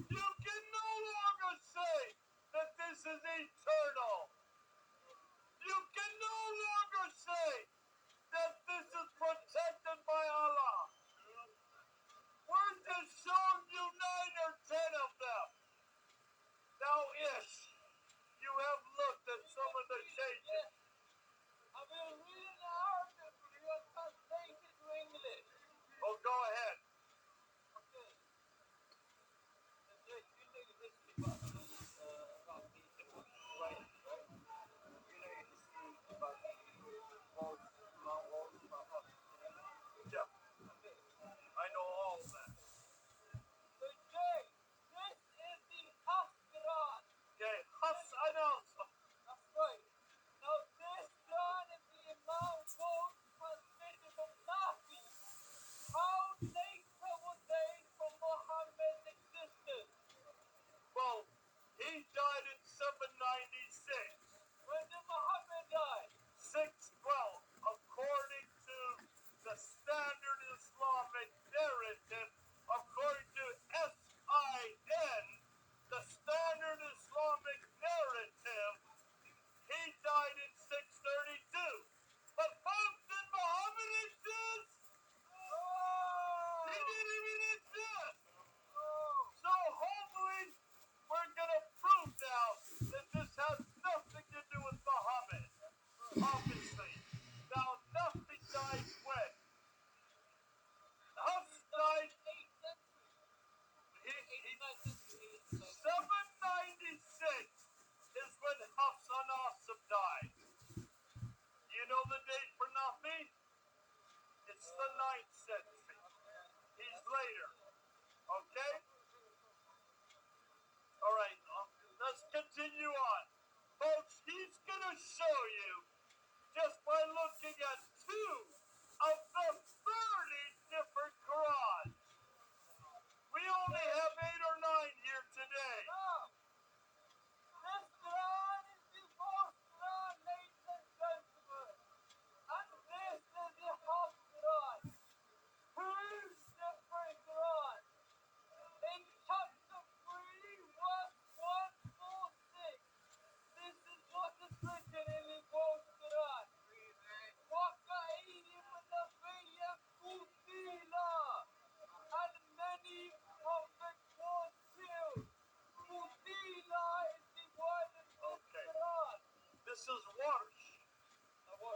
You can no longer say that this is eternal. You can no longer say that this is protected by Allah. We're just showing you 9 or 10 of them. Now, Ish, you have looked at some of the changes. I will read in Arabic, you will translate it to English. Oh, go ahead. Okay. There's really history about the right? You know history about the walls, Mount walls, Mount House. Yeah, Okay. I know all that. So Jay, this is the Quran. Okay, Hafs announcer. That's right. Now this Quran is the Imam quote translated from Nafi. How later was they from Muhammad's existence? Well, he died in 796. When did Muhammad die? 612, according to the standard Islamic narrative, according to SIN, the standard Islamic narrative, he died in 632. But folks, did Muhammad exist? He didn't even exist. So hopefully we're going to prove now that this has nothing to do with Muhammad. Obviously. Now, Nafi died when? Hafs died. 796 is when Hafs an-Asim died. You know the date for Nafi? It's the 9th century. He's later. Okay? All right, let's continue on. Folks, he's going to show you just by looking at 2 of the 30 different Qurans. We only have 8 or 9 here today. This Quran is the first Quran, ladies and gentlemen. And this is the half Quran. 2 different Quran. In chapter 3, verse 146, this is what is written in the first Quran. وَكَأَيِّن مِّن نَّبِيٍّ قُتِلَ, and many prophets were killed. Qutila is the word in this Okay. Quran. This is Warsh.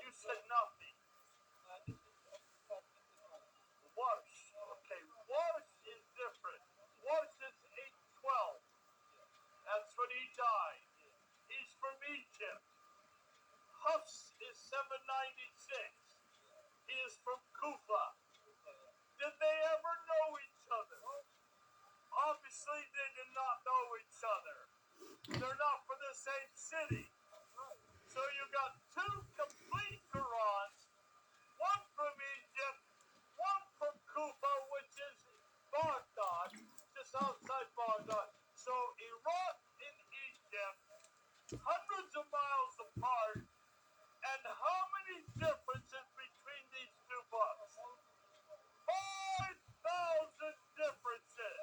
You said nothing. Warsh. Okay, Warsh is different. Warsh is 812. That's when he died. He's from Egypt. Hafs is 796. He is from Kufa. Did they ever know each other? Obviously, they did not know each other. They're not from the same city. So you got 2 complete Qurans, one from Egypt, one from Kufa, which is Baghdad, just outside Baghdad. So Iraq and Egypt, hundreds of miles apart, and how many differences between these 2 books? 5,000 differences.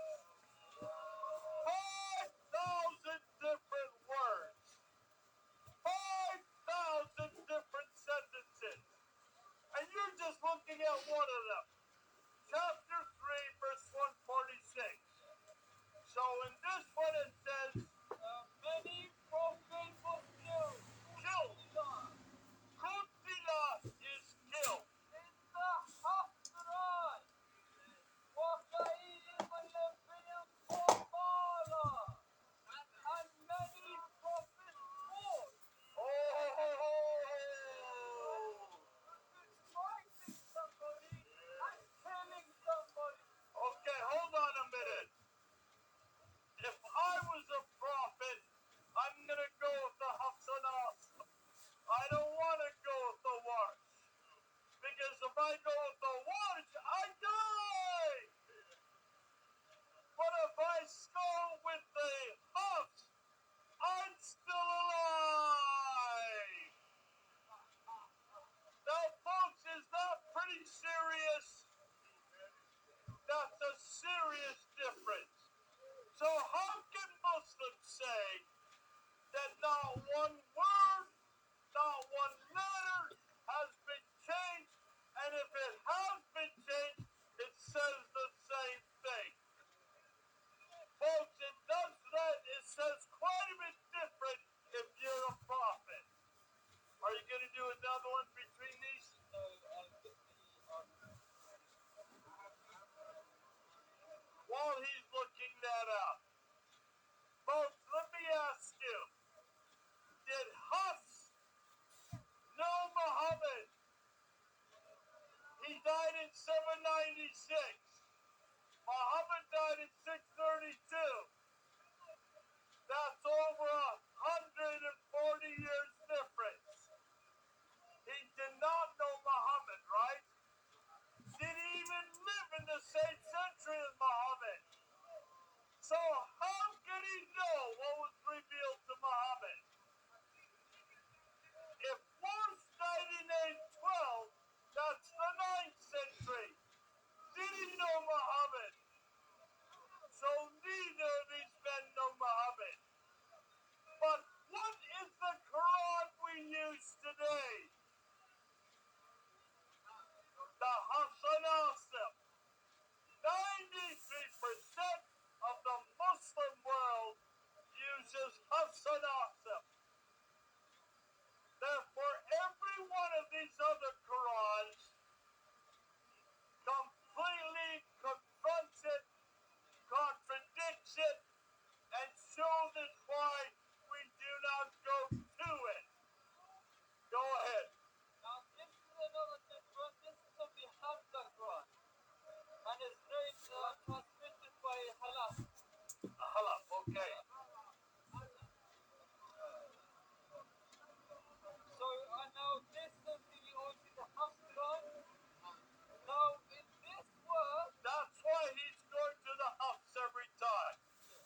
5,000 different words. 5,000 different sentences. And you're just looking at one of them. Chapter 3, verse 146. So in this one it says, Many prophets were killed. killed. Kutila is killed. In the half Quran. وَكَأَيِّن مِّن نَّبِيٍّ قُتِلَ, and many prophets fought. Oh! Fighting somebody and killing somebody. in 796. Muhammad died in 632. That's over 140 years difference. He did not know Muhammad, right? Did he even live in the same century as Muhammad? So how could he know what was revealed to Muhammad? If one died in 812, that's the 9th century. Did he know Muhammad? So neither of these men know Muhammad. But what is the Quran we use today? The Hasanasim. 93% of the Muslim world uses Hasanasim. Therefore, every one of these other Qurans completely confronts it, contradicts it, and shows us why we do not go to it. Go ahead. Now this is another different. This is of the Hamza Quran. And it's transmitted by Halaf. Halaf, okay. So now this is the Hafs Quran. Now in this word, That's why he's going to the Hafs every time.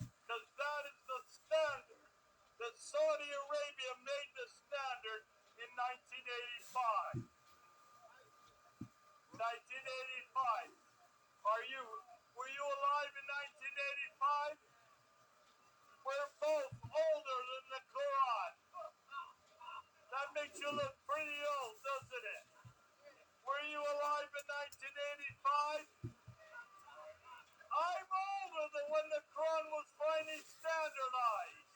Because that is the standard. That Saudi Arabia made the standard in 1985. 1985. Were you alive in 1985? We're both older than the Quran. That makes you look pretty old, doesn't it? Were you alive in 1985? I'm older than when the Quran was finally standardized.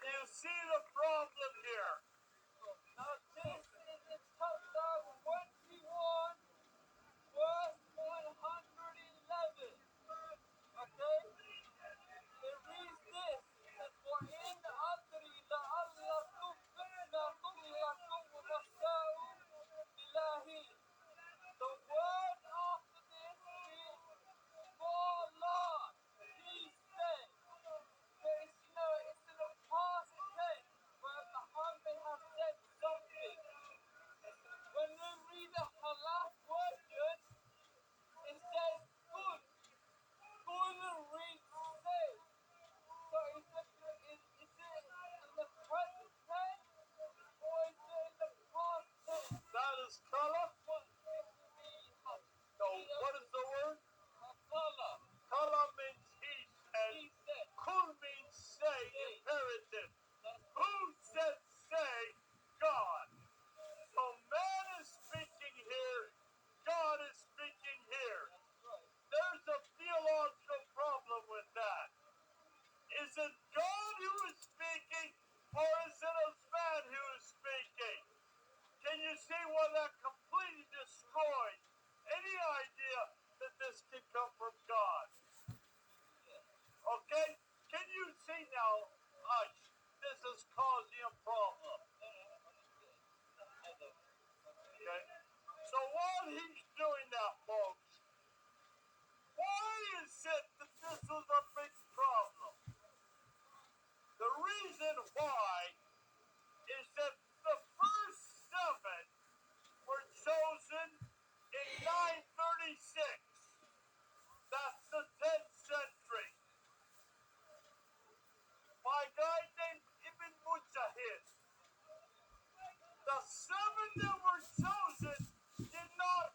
You see the problem here. now this is in chapter 21, verse 111. Okay? It reads this. It says, وَإِنْ أَدْرِي لَعَلَّ تُفْتِنَ طُغْيَةٌ وَمَسَّاءٌ بِاللَّهِ. The word after this is for Allah. He said. So it's in the past tense where Muhammad has said something. When we read the Halaf version, it says good. Good reads say. So is it in the present tense or is it in the past tense? That is color. What is the So what is the word? color? Color means he said. He said. Kul means say, imperative. Who said say? God. So man is speaking here. God is speaking here. That's right. There's a theological problem with that. Is it God who is speaking or is it a man who is speaking? Can you see why that completely destroys any idea that this can come from God? Okay? Can you see now, Hush, this is causing a problem. Okay? So while he's doing that, folks, why is it that this was a big problem? The reason why is that the first 7 were chosen in 936. That's the 10th century. By a guy named Ibn Mujahid. The 7 that were chosen did not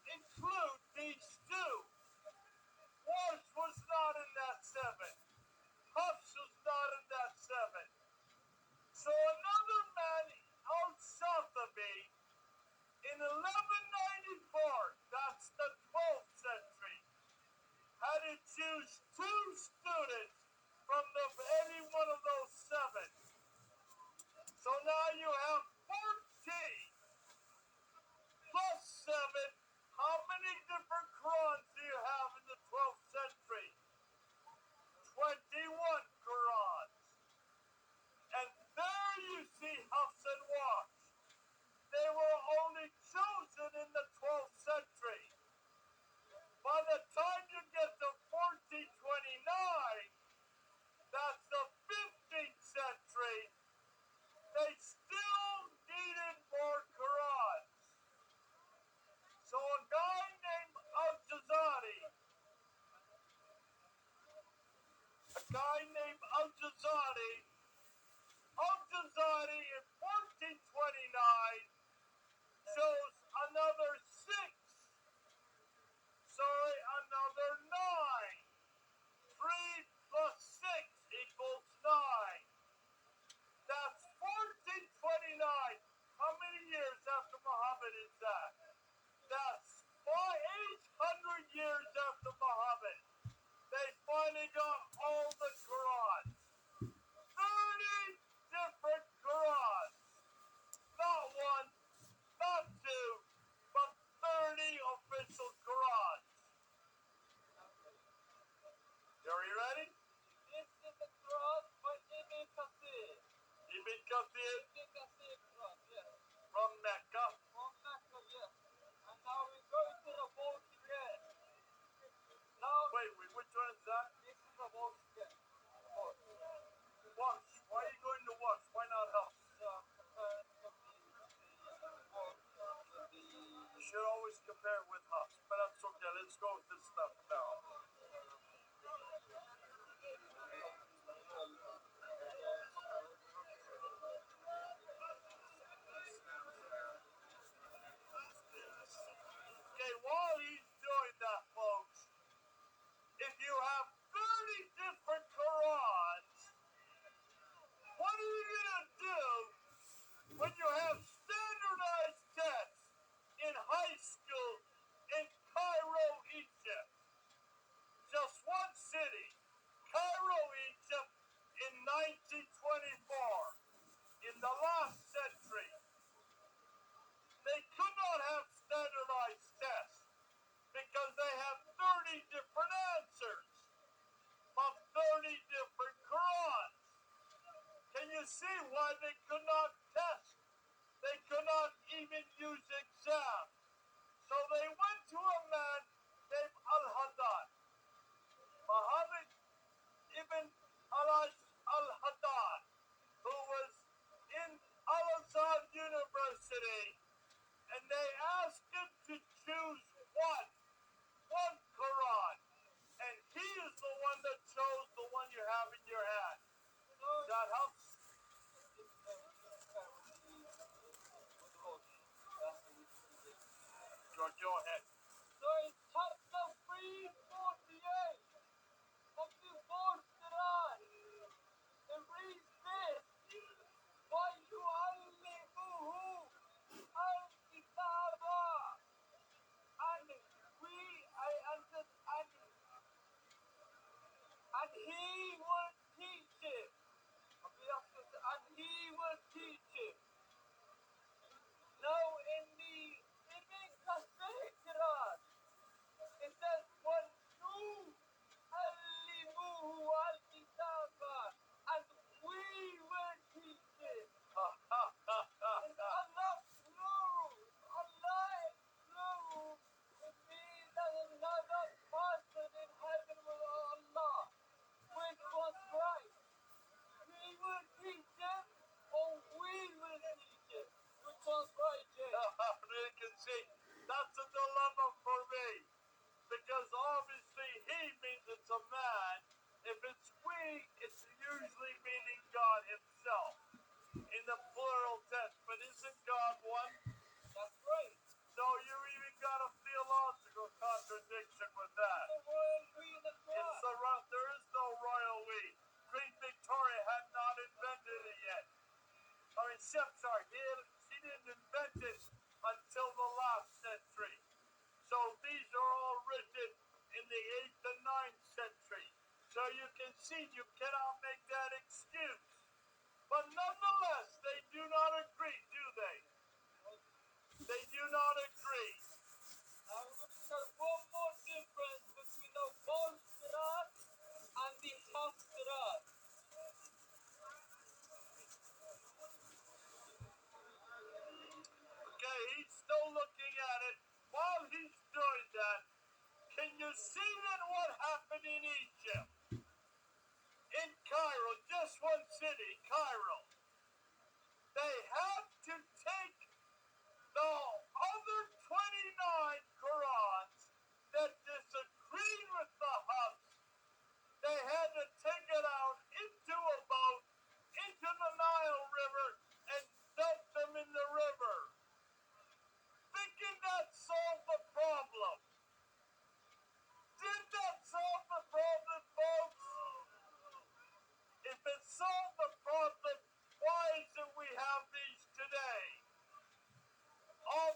always compare it with Hafs, but that's okay. Let's go with this stuff now. Okay, while he's doing that, folks, if you have 30 different Qurans, what are you going to do when you have standardized tests in high school in Cairo, Egypt? Just one city, Cairo, Egypt, in 1924, in the last century. They could not have standardized tests because they have 30 different answers from 30 different Qurans. Can you see why they could not test? They could not even use exams. So they went to a man named Al-Haddad, Muhammad ibn Al-Haddad, who was in Al-Azhar University, and they asked him to choose one Quran, and he is the one that chose the one you have in your hand. That helps. Go ahead. So in chapter 348 of the fourth Quran, it reads this: وَيُعَلِّمُهُ الْكِتَابَ, and he will teach it. And he will teach it. Now in the Ibn Kathir Quran, it says وَنُعَلِّمُهُ الْكِتَابَ, and we will teach it. And Allah plural. Allah is plural. It means that another person in heaven will Allah. Which was right? We will teach it, or we will teach it. Which was right, Jay? You can see, that's a dilemma for me. Because obviously he means it's a man. If it's we, it's usually meaning God himself in the plural tense. But isn't God one? That's right. So you even got a theological contradiction with that. The royal we in the It's Quran. there is no royal we. Queen Victoria had not invented it yet. I mean, sorry, she didn't invent it until the last century. So these are all written in the 8th and 9th century. So you can see you cannot make that excuse. But nonetheless, they do not agree, do they? They do not agree. Now we're going to start one more difference between the false Quran and the half Quran. Okay, he's still looking at it. While he's doing that, can you see then what happened in Egypt? In Cairo, just one city, Cairo. They had to take the other 29 Qurans that disagreed with the Hafs. They had to take it out into a boat, into the Nile River, and dump them in the river. Thinking that solved the problem. Did that solve the problem, folks? If it solved the problem, why isn't we have these today? All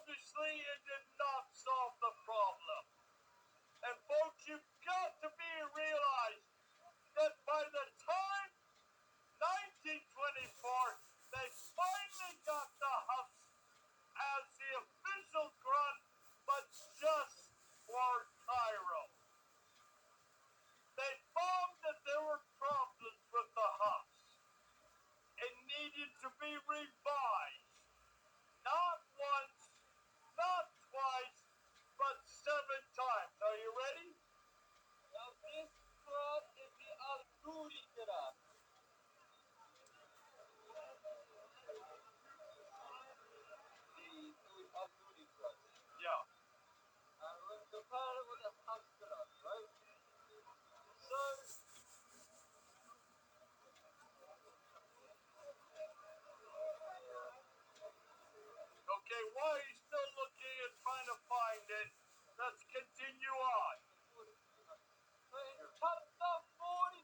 let's continue on. So in chapter 43,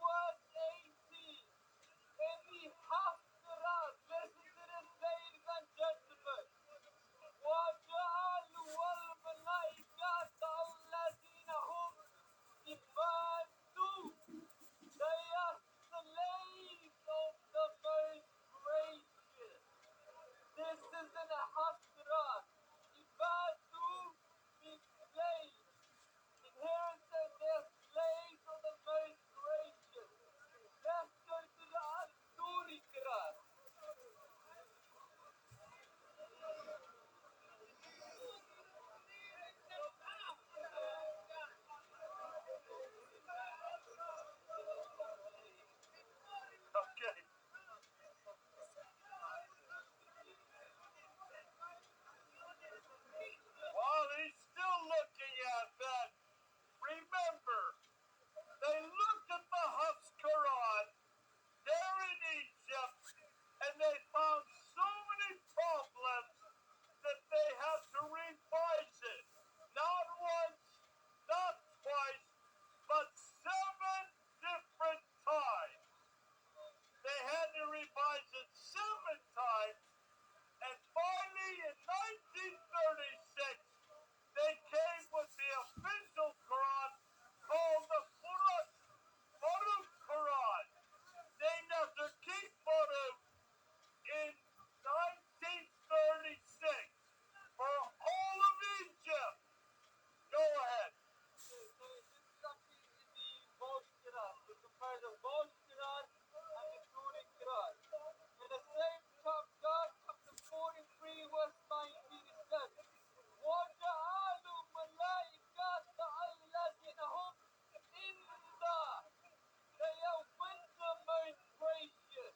verse 18, in the Haftarah, listen to this, ladies and gentlemen. وَجَعَلُوا الْمَلَائِكَةَ الَّذِينَ هُمْ عِبَادُهُ. They are slaves of the most gracious. This is in the Haftarah. Ibadu means slaves. And here it says they're slaves of the most gracious. Let's go to the Al-Duri Quran. Okay. While he's still looking at that, remember, they looked at the Hafs Quran there in Egypt, and they found so many problems that they had to revise it. Not once, not twice, but 7 different times. They had to revise it 7 times, and finally in 1936, they came with the official Quran called the Farouk Quran, named after King Farouk in 1936 for all of Egypt. Go ahead. So this is actually the Volsh Quran. So compare the Volsh Quran and the Duri Quran. In the same chapter, chapter 43, verse 19, it says, وَجَعَلُوا مَلَائِكَةَ الَّذِينَ هُمْ عِندَ. They are with the most gracious.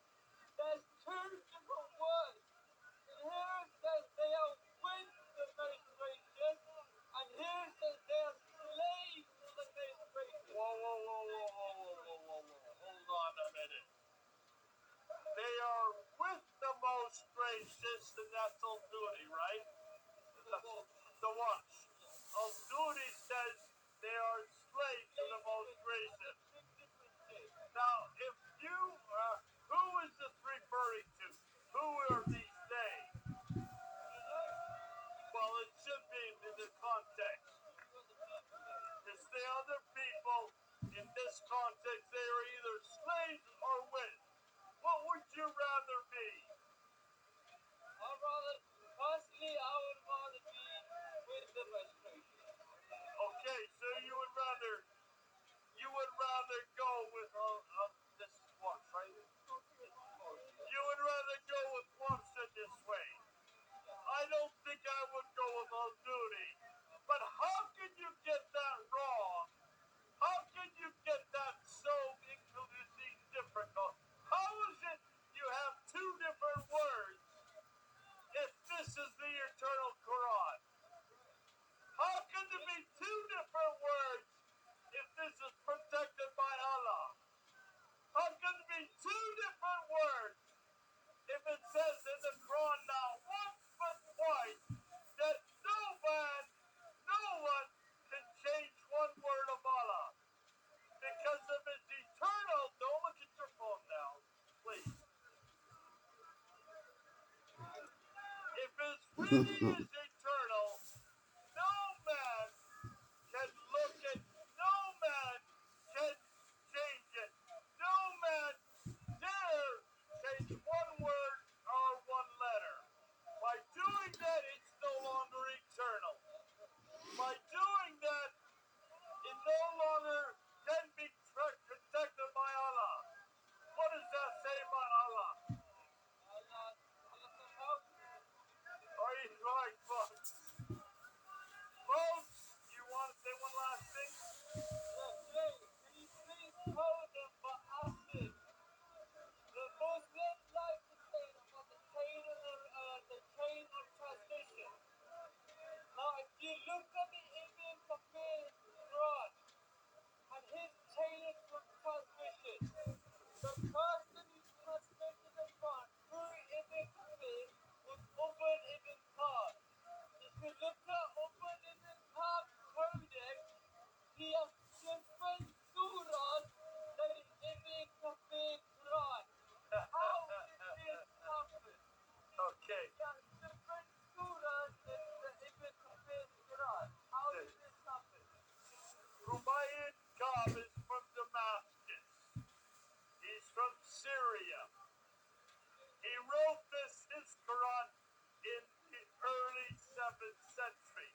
There's 2 different words. And here it says they are with the most gracious. And here it says they are slaves of the most gracious. Whoa. Hold on a minute. They are with the most gracious, and that's Al-Duri, right? The ones. Al-Duri says they are slaves of the most gracious. Now, if you, who is this referring to? Who are these they? Well, it should be in the context. It's the other people. In this context, they are either slaves or with. What would you rather be? Personally, I would rather be with the most gracious. Okay, so you would rather go with this one, right? You would rather go with one said this way. I don't think I would go with Al-Duri. But how could you get that wrong? How could you get that so inclusively difficult? How is it you have 2 different words if this is the eternal Quran? How can there be 2 different words if this is protected by Allah? How can there be 2 different words if it says in the Quran not once but twice that no man, no one can change 1 word of Allah? Because of its eternal, don't look at your phone now, please. If it really is eternal, no man can look at, no man can change it. No man dare change 1 word or 1 letter. By doing that, it's no longer eternal. By doing that, it no longer can be protected by Allah. What does that say about Allah? Are you like, century.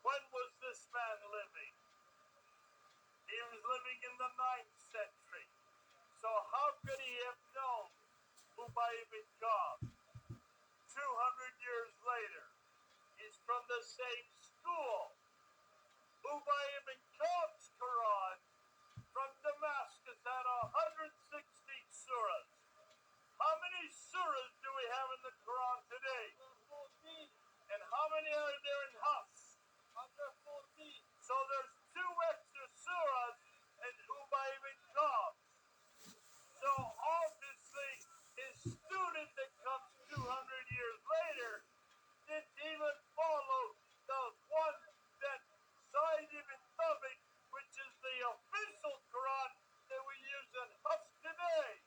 When was this man living? He was living in the 9th century. So how could he have known Ubay ibn Ka'b? 200 years later, he's from the same school. Ubay ibn Ka'b's Quran from Damascus had 160 surahs. How many surahs do we have in the Quran today? 14. And how many are there in Hafs? 114. So there's 2 extra surahs in Ubay ibn Ka'b. So obviously his student that comes 200 years later didn't even follow the one that Sa'id ibn Thabit, which is the official Quran that we use in Hafs today.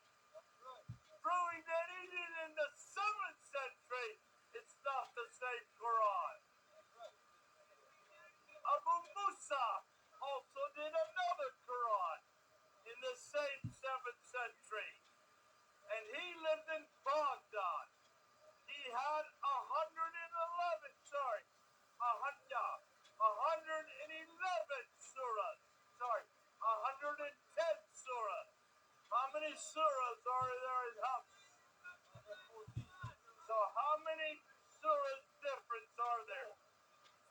Proving that even in the 7th century, it's not the same Quran. Abu Musa also did another Quran in the same 7th century. And he lived in Baghdad. He had 111 surahs. 110 surahs. How many surahs are there in Hafs? So how many surahs difference are there?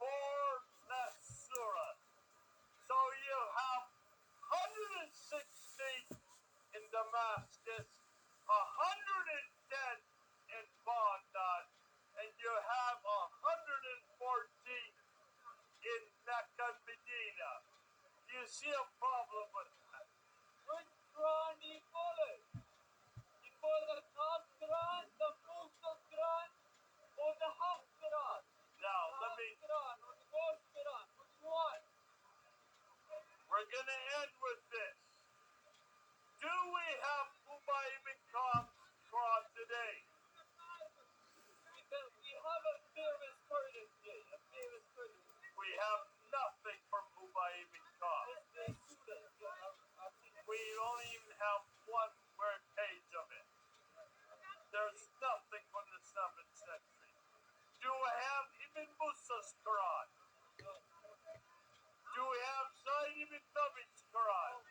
4 less surahs. So you have 160 in Damascus, 110 in Baghdad, and you have 114 in Mecca, Medina. Do you see a problem with that? Which Quran do you follow? You follow the Ka'b Quran, the Musa's Quran, or the Hafs Quran? Now, let me, Quran or the Ghost Quran? Which one? we're going to end with this. Do we have Ubay ibn Ka'b's Quran today? We have a famous Kurdish day, a famous Kurdish. We have nothing from Ubay ibn Ka'b. It's the student. We don't even have 1 word page of it. There's nothing from the 7th century. Do we have Ibn Musa's Quran? Do we have Sa'id ibn Thabit's Quran?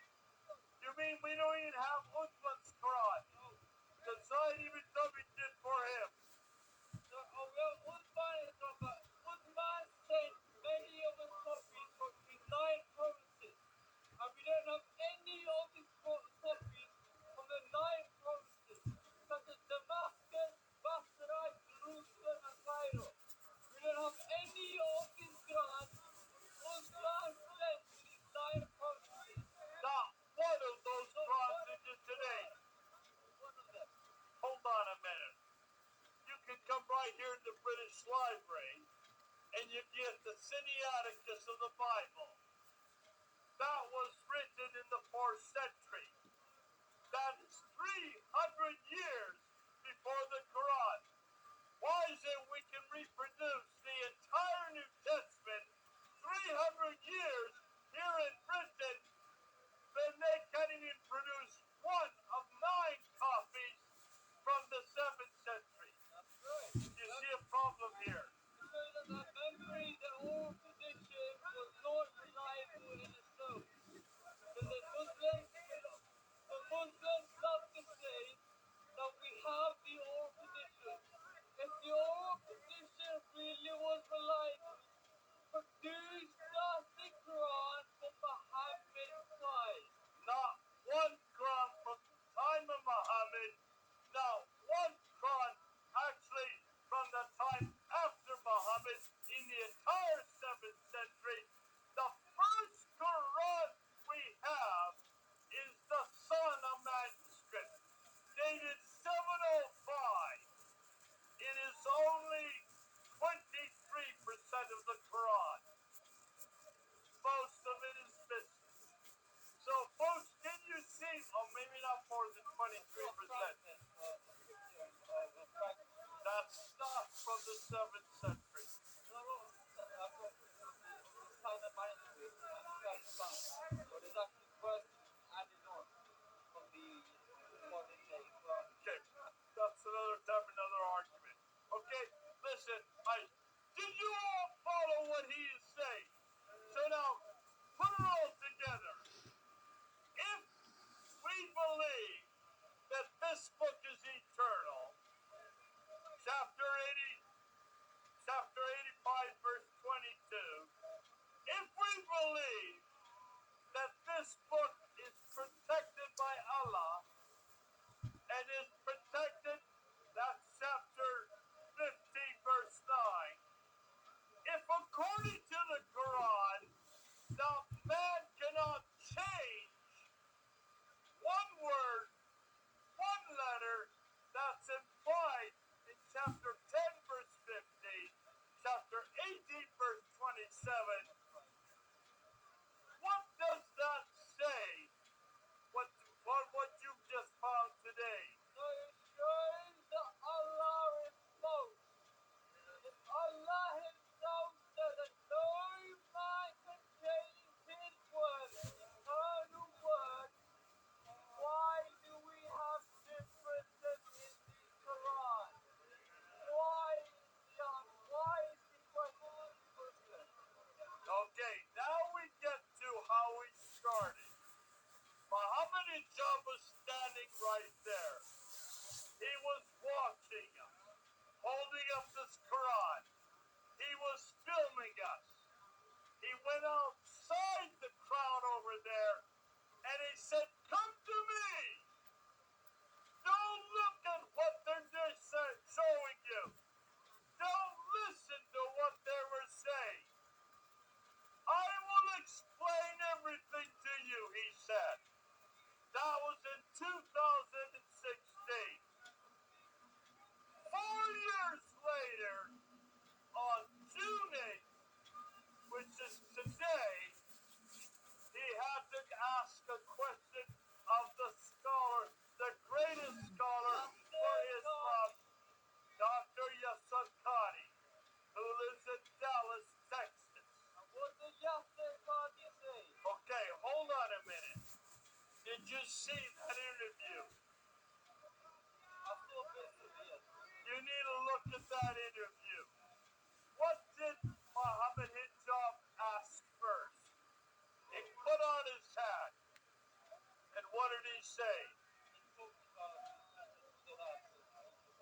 You mean we don't even have Uthman's Quran? That Sa'id ibn Thabit did for him. Uthman sent many of his copies from the 9 provinces, and we don't have any of his copies from the 9 provinces, such as Damascus, Basra, Jerusalem, and Cairo. We don't have any of his Quran Uthman sent to these 9 provinces. Not one of those Qurans into today. One of them. Hold on a minute. You can come right here to the British Library and you get the Sinaiticus of the Bible. That was written in the 4th century. That is 300 years before the Quran. Why is it we can reproduce the entire New Testament 300 years here in Britain, then they can't even produce one of 9 copies from the 7th century? That's right. You see a problem here. Because of that memory, the old tradition was not reliable in itself. Because the Muslims love to say that we have the old tradition. If the old tradition really was reliable, produce the Quran from Muhammad's time. Not one Quran from the time of Muhammad, not one Quran actually from the time after Muhammad in the entire 7th century. The first Quran we have is the Sana manuscript, dated 705. It is only 23% of the Quran. Most of it is missing. So, folks, can you see? Oh, maybe not more than 23%. That's not from the 7th century. But it's actually first went outside the crowd over there and he said, "Come to me. Don't look at what they're just showing you. Don't listen to what they were saying. I will explain everything to you," he said. That was in 2016. 4 years later, on June 8th, which is today, he had to ask a question of the scholar, the greatest scholar for Islam, Dr. Yasser Qadi, who lives in Dallas, Texas. What did Yasser Qadi say? Okay, hold on a minute. Did you see that interview? You need to look at that interview. What did Muhammad Hijab ask first? He put on his hat. And what did he say?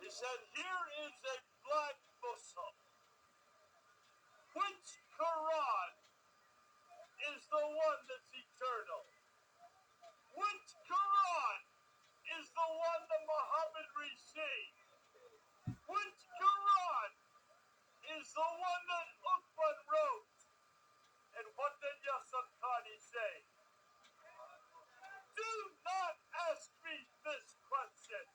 He said, "Here is a black Muslim. Which Quran is the one that's eternal? Which Quran is the one that Muhammad received? Which Quran is the one that Uthman wrote?" And what did Yasser Qadi say? "Do not ask me this question.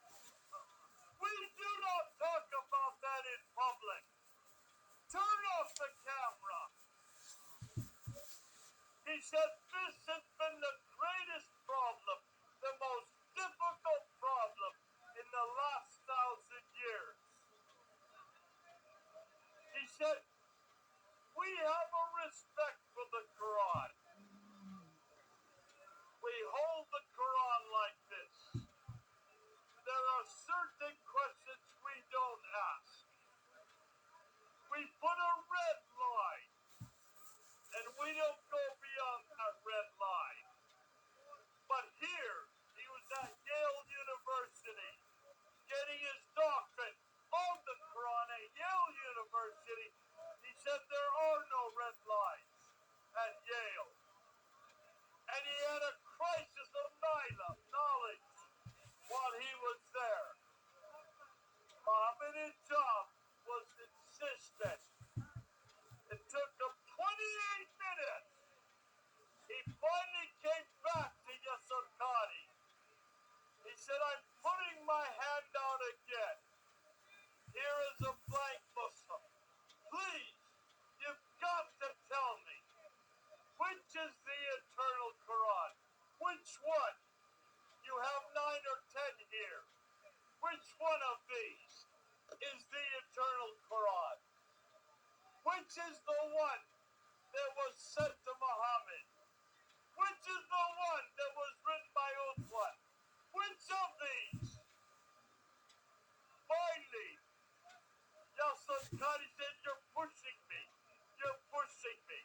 We do not talk about that in public. Turn off the camera." He said, "This has been the greatest problem, the most difficult problem in the last 1,000 years." He said, "We have a respect for the Quran. We hold the Quran like this. There are certain questions we don't ask. We put a red line, and we don't go beyond that red line." But here, he was at Yale University, getting his doctorate on the Quran at Yale University. He said there are no red lines at Yale. And he had a crisis of knowledge while he was there. Muhammad Hijab was insistent. It took him 28 minutes. He finally came back to Yasser Qadi. He said, "I'm putting my hand out again. Here is a blank Muslim. Please, you've got to tell me, which is the eternal Quran? Which one? You have 9 or 10 here. Which one of these is the eternal Quran? Which is the one that was sent to Muhammad? Which is the one that was written by Uthman? Which of these?" Finally, Yasser Qadi said, "You're pushing me. You're pushing me."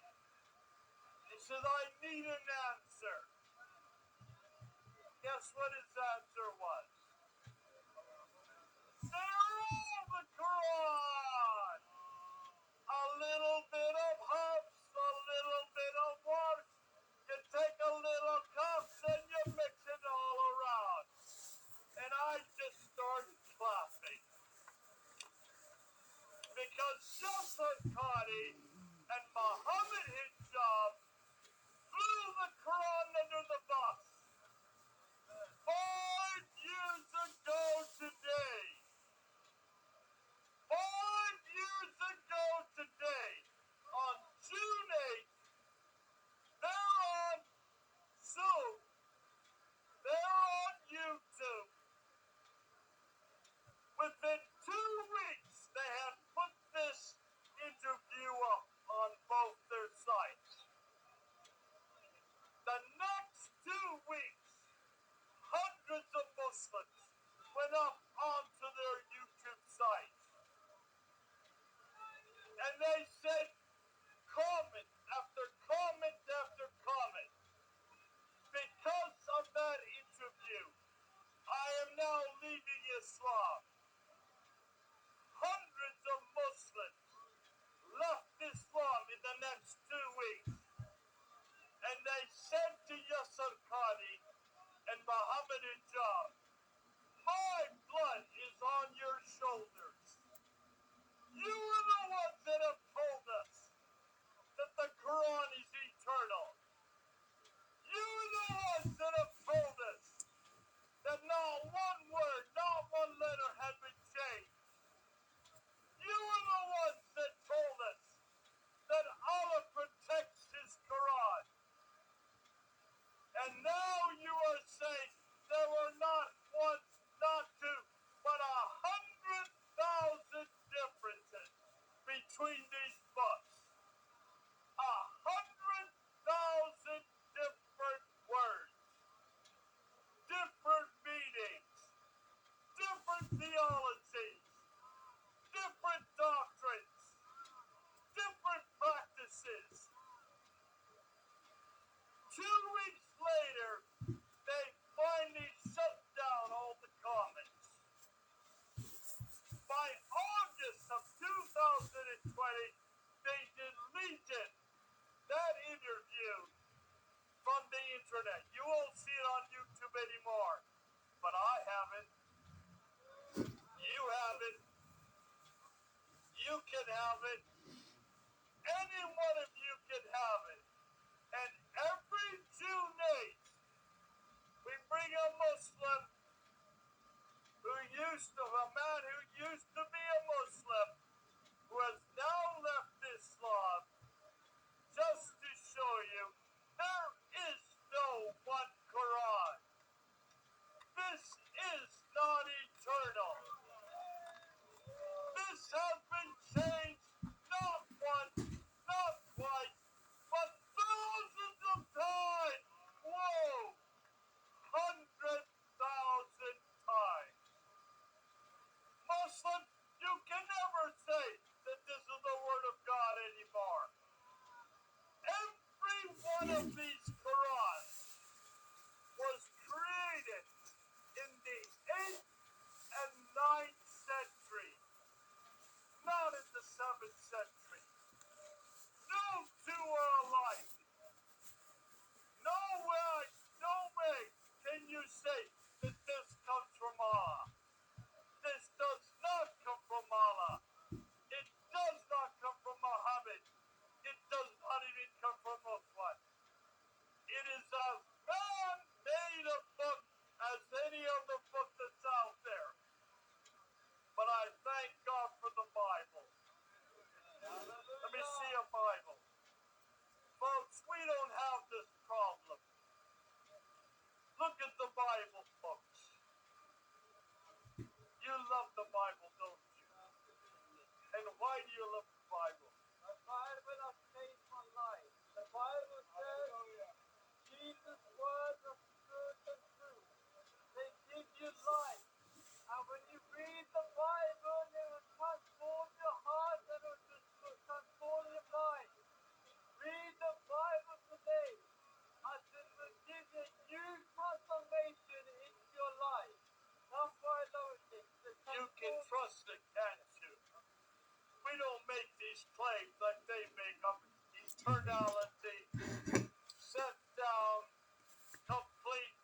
He said, "I need an answer." Guess what his answer was? They're all the Quran. A little bit of Hafs, a little bit of Warsh. You take a little cups and you mix it all around. And I just started clapping. Because Yasser Qadi and Muhammad Hijab flew the Quran under the bus. 5 ones that have told us that not one word, not one letter had been changed. You are the ones that told us that Allah protects His Quran. And now you are saying there were not one, not two, but 100,000 differences between these books. 100,000 different words, different meanings, different theologies, different doctrines, different practices. 2 weeks later, they finally shut down all the comments. By August of 2020, they deleted that interview from the internet. You won't see it on YouTube anymore, but I have it. You have it. You can have it. Any one of you can have it. And every June 8th, we bring a Muslim a man who used to be a Muslim, who has now left Islam, just to show you there is no one Quran. This is not eternal. This has been changed not once, not twice, but thousands of times. Whoa! 100,000 times. Muslims, you can never say that this is the Word of God anymore. Every one of these Qurans was created in the 8th and 9th century, not in the 7th century. No two are alike. No way can you say that this comes from Allah. This does not come from Allah. It does not come from Muhammad. It does not even come from Muhammad. It is as man-made a book as any other book that's out there. But I thank God for the Bible. Let me see a Bible. Folks, we don't have this problem. Look at the Bible, folks. You love the Bible, don't you? And why do you love the Bible? The Bible has changed my life. The Bible says Jesus' words are truth and truth. They give you life. And when you read the Bible, it will transform your heart and it will transform your mind. Read the Bible today as it will give you new transformation into your life. That's why I love it. You can trust it, can't you? We don't make these claims like they make of eternality, set down, complete,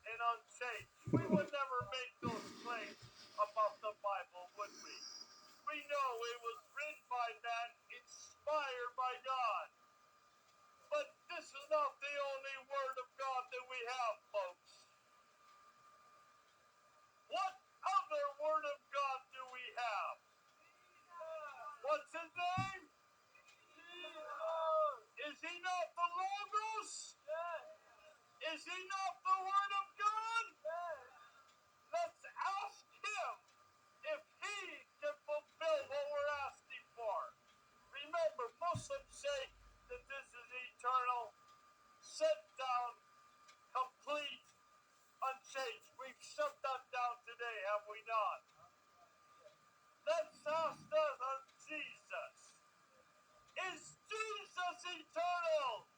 and unchanged. We would never make those claims about the Bible, would we? We know it was written by man, inspired by God. But this is not the only Word of God that we have, folks. What other Word of God do we have? What's His name? Jesus! Is He not the Logos? Yes! Is He not the Word of God? Yes! Let's ask Him if He can fulfill what we're asking for. Remember, Muslims say that this is eternal, set down, complete, unchanged. We've shut that down today, have we not? Let's ask that of Jesus. Is Jesus eternal?